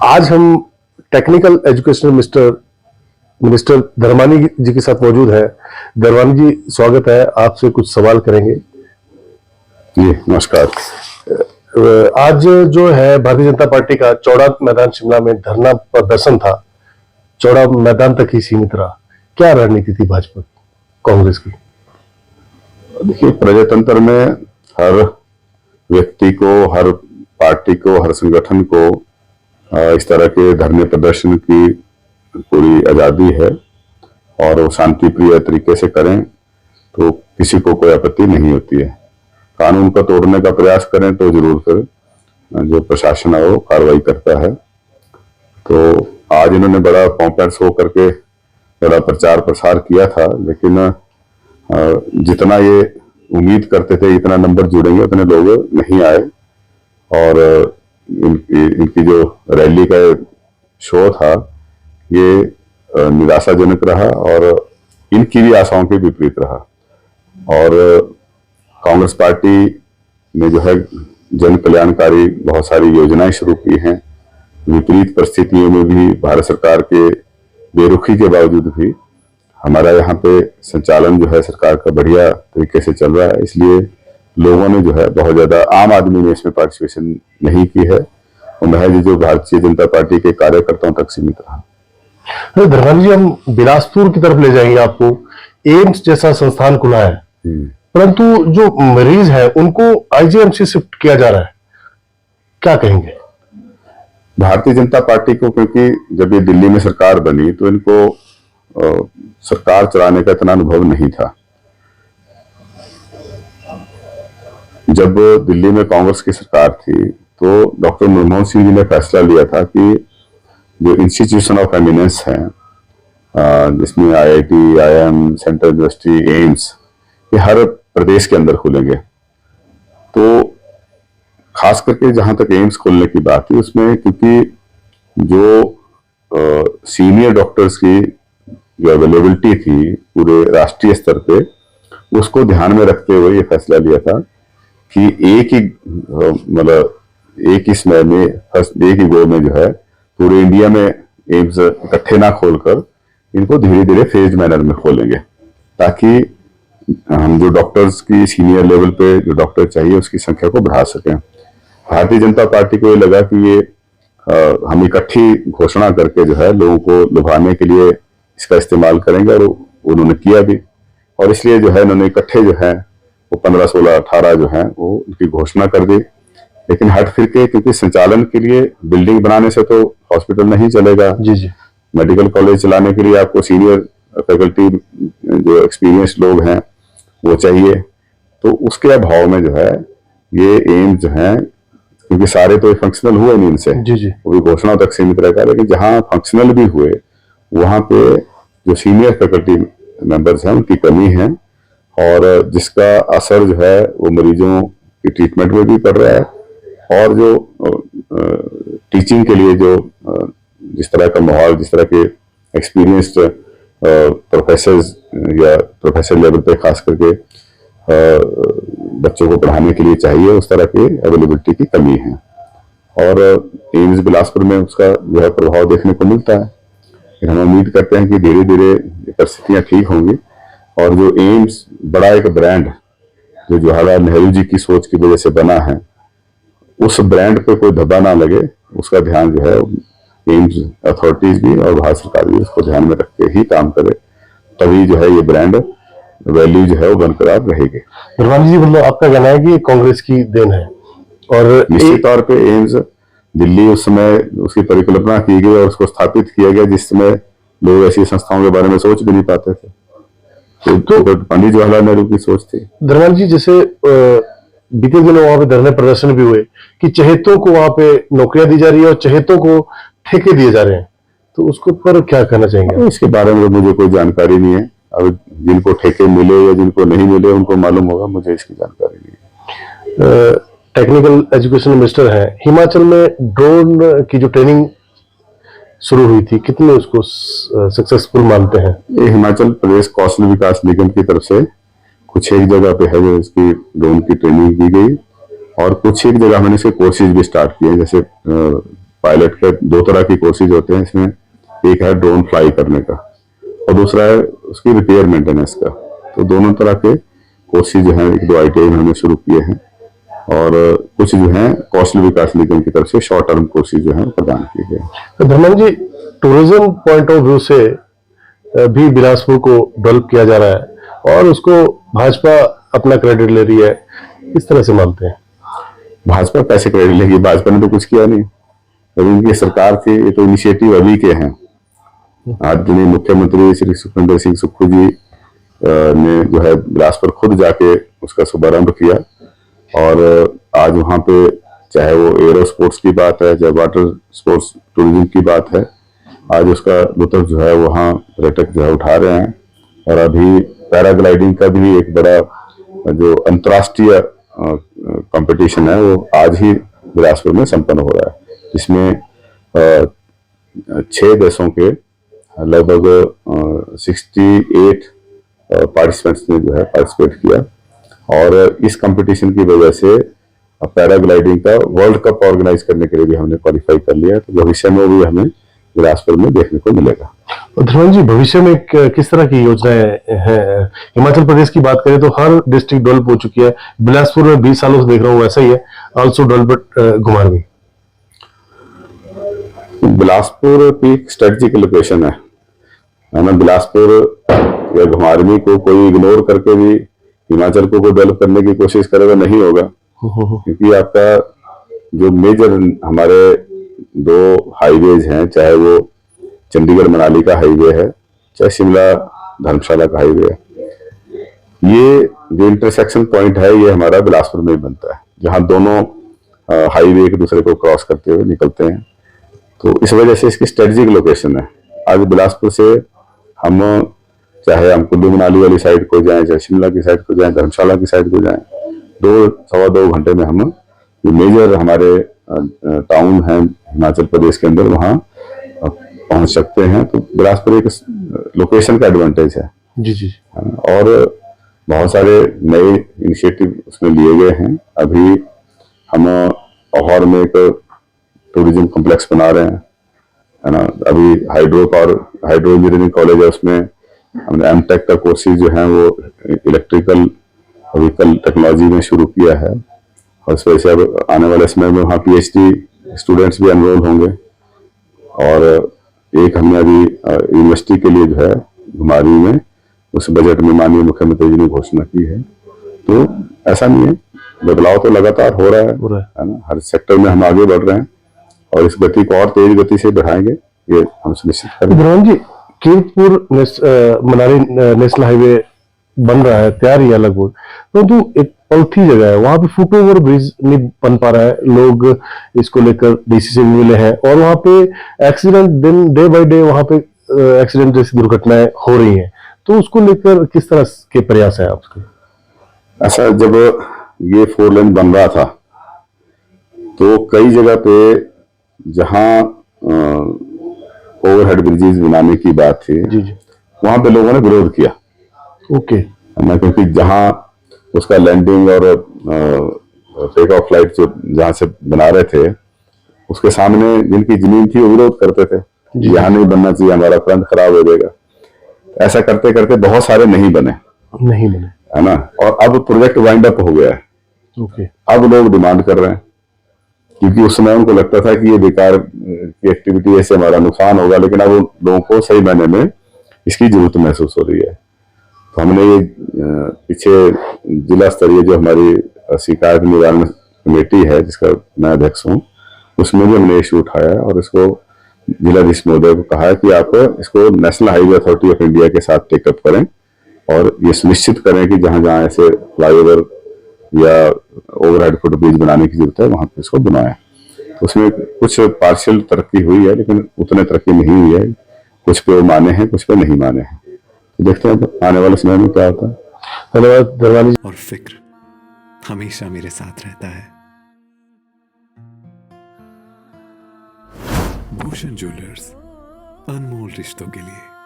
आज हम technical education minister धर्मानी जी के साथ मौजूद है। धर्मानी जी, स्वागत है। आपसे कुछ सवाल करेंगे। जी नमस्कार। आज जो है भारतीय जनता पार्टी का चौड़ा मैदान शिमला में धरना प्रदर्शन था, चौड़ा मैदान तक ही सीमित रहा। क्या रणनीति थी भाजपा कांग्रेस की? देखिए, प्रजातंत्र में हर व्यक्ति को, हर पार्टी को, हर संगठन को इस तरह के धरने प्रदर्शन की पूरी आजादी है और वो शांति प्रिय तरीके से करें तो किसी को कोई आपत्ति नहीं होती है। कानून को तोड़ने का प्रयास करें तो जरूर फिर जो प्रशासन है वो कार्रवाई करता है। तो आज इन्होंने बड़ा कॉम्प्लेक्स हो करके बड़ा प्रचार प्रसार किया था, लेकिन जितना ये उम्मीद करते थे इतना नंबर जुड़ेंगे उतने लोग नहीं आए और इनकी जो रैली का शो था ये निराशाजनक रहा और इनकी भी आशाओं के विपरीत रहा। और कांग्रेस पार्टी ने जो है जन कल्याणकारी बहुत सारी योजनाएं शुरू की हैं। विपरीत परिस्थितियों में भी भारत सरकार के बेरुखी के बावजूद भी हमारा यहाँ पे संचालन जो है सरकार का बढ़िया तरीके से चल रहा है। इसलिए लोगों ने जो है बहुत ज्यादा, आम आदमी ने इसमें पार्टिसिपेशन नहीं की है और महज जो भारतीय जनता पार्टी के कार्यकर्ताओं तक सीमित रहा। धर्मानी जी, हम बिलासपुर की तरफ ले जाएंगे आपको। एम्स जैसा संस्थान खुला है, परंतु जो मरीज है उनको आईजीएमसी शिफ्ट किया जा रहा है, क्या कहेंगे? भारतीय जनता पार्टी को, क्योंकि जब ये दिल्ली में सरकार बनी तो इनको सरकार चलाने का इतना अनुभव नहीं था। जब दिल्ली में कांग्रेस की सरकार थी तो डॉक्टर मनमोहन सिंह जी ने फैसला लिया था कि जो इंस्टीट्यूशन ऑफ एमिनेंस हैं जिसमें IIT, IIM, central university, AIIMS, ये हर प्रदेश के अंदर खुलेंगे। तो खास करके जहां तक एम्स खोलने की बात थी उसमें, क्योंकि जो सीनियर डॉक्टर्स की जो अवेलेबिलिटी थी पूरे राष्ट्रीय स्तर पे, उसको ध्यान में रखते हुए ये फैसला लिया था कि एक ही मतलब एक ही समय में, एक ही गो में जो है पूरे इंडिया में एम्स इकट्ठे ना खोलकर इनको धीरे धीरे फेज मैनर में खोलेंगे, ताकि हम जो डॉक्टर्स की सीनियर लेवल पे जो डॉक्टर चाहिए उसकी संख्या को बढ़ा सकें। भारतीय जनता पार्टी को ये लगा कि ये हम इकट्ठी घोषणा करके जो है लोगों को लुभाने के लिए इसका इस्तेमाल करेंगे, और उन्होंने किया भी। और इसलिए जो है इन्होंने इकट्ठे जो है वो 15, 16, 18 जो है वो उनकी घोषणा कर दी। लेकिन हट फिर के, क्योंकि संचालन के लिए बिल्डिंग बनाने से तो हॉस्पिटल नहीं चलेगा। जी। मेडिकल कॉलेज चलाने के लिए आपको सीनियर फैकल्टी, जो एक्सपीरियंस लोग हैं वो चाहिए। तो उसके अभाव में जो है ये एम्स जो है, क्योंकि सारे तो फंक्शनल हुए नहीं इनसे, जी। वो भी घोषणा तक सीमित रहेगा, लेकिन जहां फंक्शनल भी हुए वहां पे जो सीनियर फैकल्टी मेंबर्स हैं उनकी कमी है, और जिसका असर जो है वो मरीजों की ट्रीटमेंट में भी पड़ रहा है। और जो टीचिंग के लिए जो जिस तरह का माहौल, जिस तरह के एक्सपीरियंस्ड प्रोफेसर या प्रोफेसर लेवल पे खास करके बच्चों को पढ़ाने के लिए चाहिए, उस तरह के अवेलेबिलिटी की कमी है। और एम्स बिलासपुर में उसका जो है प्रभाव देखने को मिलता है। फिर हम उम्मीद करते हैं कि धीरे धीरे परिस्थितियां ठीक होंगी और जो एम्स बड़ा एक ब्रांड जो जवाहरलाल नेहरू जी की सोच की वजह से बना है, उस ब्रांड पे कोई धब्बा ना लगे, उसका ध्यान जो है एम्स अथॉरिटीज भी और भारत सरकार भी उसको ध्यान में रख के ही काम करे, तभी जो है ये ब्रांड वैल्यू जो है वो बरकरार रहेगी। धर्मानी जी, मतलब आपका कहना है कि कांग्रेस की देन है? और निश्चित तौर पे एम्स दिल्ली उस समय उसकी परिकल्पना की गई और उसको स्थापित किया गया जिस समय लोग ऐसी संस्थाओं के बारे में सोच भी नहीं पाते थे। तो पंडित जवाहरलाल नेहरू की सोच थी। धर्मानी जी, जैसे बीते दिनों वहां पे धरने प्रदर्शन भी हुए कि चहेतों को वहां पे नौकरियां दी जा रही है और चहेतों को ठेके दिए जा रहे हैं, तो उसको पर क्या कहना चाहेंगे? इसके बारे में मुझे कोई जानकारी नहीं है। अब जिनको ठेके मिले या जिनको नहीं मिले उनको मालूम होगा, मुझे इसकी जानकारी नहीं है। टेक्निकल एजुकेशन मिनिस्टर है, हिमाचल में ड्रोन की जो ट्रेनिंग शुरू हुई थी, कितने उसको सक्सेसफुल मानते हैं? ये हिमाचल प्रदेश कौशल विकास निगम की तरफ से कुछ एक जगह पे है जो इसकी ड्रोन की ट्रेनिंग की गई, और कुछ एक जगह मैंने इसके कोर्सेज भी स्टार्ट किए, जैसे पायलट के दो तरह की कोर्सेज होते हैं इसमें। एक है ड्रोन फ्लाई करने का और दूसरा है उसकी रिपेयर मेंटेनेंस का। तो दोनों तरह के कोर्सेज जो हैं, एक दो ITI में हमने शुरू किए हैं और कुछ जो हैं कौशल विकास निगम की तरफ से शॉर्ट टर्म कोर्सेज जो हैं प्रदान किए गए हैं। तो Dharmendra ji, tourism point of view से भी बिलासपुर को डेवलप किया जा रहा है और उसको भाजपा अपना क्रेडिट ले रही है, किस तरह से मानते हैं? भाजपा कैसे क्रेडिट लेगी? भाजपा ने तो कुछ किया नहीं, जब उनकी सरकार थी। ये तो इनिशिएटिव अभी के हैं। आदरणीय मुख्यमंत्री श्री सुखविंदर सिंह सुक्खू जी ने जो है बिलासपुर खुद जाके उसका शुभारंभ किया और आज वहां पे चाहे वो एरो स्पोर्ट्स की बात है, चाहे वाटर स्पोर्ट्स टूरिज्म की बात है, आज उसका लुत्फ जो है वहाँ पर्यटक जो है उठा रहे हैं। और अभी पैराग्लाइडिंग का भी एक बड़ा जो अंतर्राष्ट्रीय कंपटीशन है वो आज ही बिलासपुर में संपन्न हो रहा है, जिसमें 6 देशों के लगभग 68 पार्टिसिपेंट्स ने जो है पार्टिसिपेट किया। और इस कंपटीशन की वजह से पैराग्लाइडिंग का वर्ल्ड कप ऑर्गेनाइज करने के लिए भी हमने क्वालिफाई कर लिया है। तो भविष्य में भी हमें बिलासपुर में देखने को मिलेगा। ध्रुवन जी, भविष्य में किस तरह की योजनाएं हैं? हिमाचल प्रदेश की बात करें तो हर डिस्ट्रिक्ट डेवलप हो चुकी है, बिलासपुर में 20 सालों से देख रहा हूँ वैसा ही है, ऑल्सो डेवलप्ड घुमारवी। बिलासपुर की स्ट्रेटेजिक लोकेशन है ना। बिलासपुर या घुमारवी को कोई इग्नोर करके भी हिमाचल को कोई डेवलप करने की कोशिश करेगा नहीं होगा, क्योंकि आपका जो मेजर हमारे 2 हाईवेज हैं, चाहे वो चंडीगढ़ मनाली का हाईवे है, चाहे शिमला धर्मशाला का हाईवे है, ये जो इंटरसेक्शन पॉइंट है ये हमारा बिलासपुर में ही बनता है, जहां दोनों हाईवे एक दूसरे को क्रॉस करते हुए निकलते हैं। तो इस वजह से इसकी स्ट्रेटेजिक लोकेशन है। आज बिलासपुर से हम चाहे हम कुल्लू मनाली वाली साइड को जाएं, चाहे शिमला की साइड को जाएं, धर्मशाला की साइड को जाएं, 2-2.25 घंटे में हम जो मेजर हमारे टाउन है हिमाचल प्रदेश के अंदर वहां पहुंच सकते हैं। तो बिलासपुर एक लोकेशन का एडवांटेज है। जी जी। और बहुत सारे नए इनिशिएटिव उसमें लिए गए हैं। अभी हम लाहौर में एक टूरिज्म कॉम्प्लेक्स बना रहे हैं, है ना। अभी हाइड्रो इंजीनियरिंग कॉलेज है, उसमें हमने एमटेक का कोर्सेज जो है वो इलेक्ट्रिकल व्हीकल टेक्नोलॉजी में शुरू किया है और इस वजह से अब आने वाले समय में वहाँ PhD स्टूडेंट्स भी एनरोल होंगे। और एक हमने अभी यूनिवर्सिटी के लिए जो है घुमारवी में उस बजट में माननीय मुख्यमंत्री जी ने घोषणा की है। तो ऐसा नहीं है, बदलाव तो लगातार हो रहा है ना। हर सेक्टर में हम आगे बढ़ रहे हैं और इस गति को और तेज गति से बढ़ाएंगे, ये हम सुनिश्चित करेंगे। ध्रुवन जी, कीरतपुर मनाली नेशनल हाईवे बन रहा है, तैयार ही है लगभग, परंतु एक पलथी जगह है, वहां पे फुट ओवर ब्रिज नहीं बन पा रहा है। लोग इसको लेकर DC से मिले हैं और वहां पे एक्सीडेंट डे बाय डे वहां पे एक्सीडेंट जैसी दुर्घटनाएं हो रही हैं। तो उसको लेकर किस तरह के प्रयास है आपके? ऐसा, जब ये 4 लेन बन रहा था तो कई जगह पे जहां ओवरहेड ब्रिजेज बनाने की बात थी, जी जी, वहां पे लोगों ने विरोध किया। ओके, क्योंकि जहां उसका लैंडिंग और टेक ऑफ फ्लाइट जो जहां से बना रहे थे उसके सामने जिनकी जमीन थी वो विरोध करते थे, यहाँ नहीं बनना चाहिए, हमारा फ्रंट खराब हो जाएगा। ऐसा करते करते बहुत सारे नहीं बने, है ना। और अब प्रोजेक्ट वाइंड अप हो गया है। ओके, अब लोग डिमांड कर रहे हैं, क्योंकि उस समय उनको लगता था कि ये बेकार की एक्टिविटी, ऐसे हमारा नुकसान होगा, लेकिन अब लोगों को सही मायने में इसकी जरूरत महसूस हो रही है। तो हमने ये पीछे जिला स्तरीय जो हमारी शिकायत निवारण कमेटी है, जिसका मैं अध्यक्ष हूँ, उसमें भी हमने इशू उठाया है और इसको जिलाधीश महोदय को कहा है कि आप इसको national highway authority of India के साथ टेकअप करें और ये सुनिश्चित करें कि जहां जहां ऐसे फ्लाईओवर या ओवरहेड फुटब्रिज बनाने की जरूरत है वहां पे इसको बनाएं। तो उसमें कुछ पार्शियल तरक्की हुई है, लेकिन उतने तरक्की नहीं हुई है। कुछ पे माने हैं, कुछ पे नहीं माने हैं। तो देखते हैं आने वाले समय में क्या होता है। धन्यवाद दरवानी। और फिक्र हमेशा मेरे साथ रहता है। भूषण ज्वेलर्स, अनमोल रिश्तों के लिए।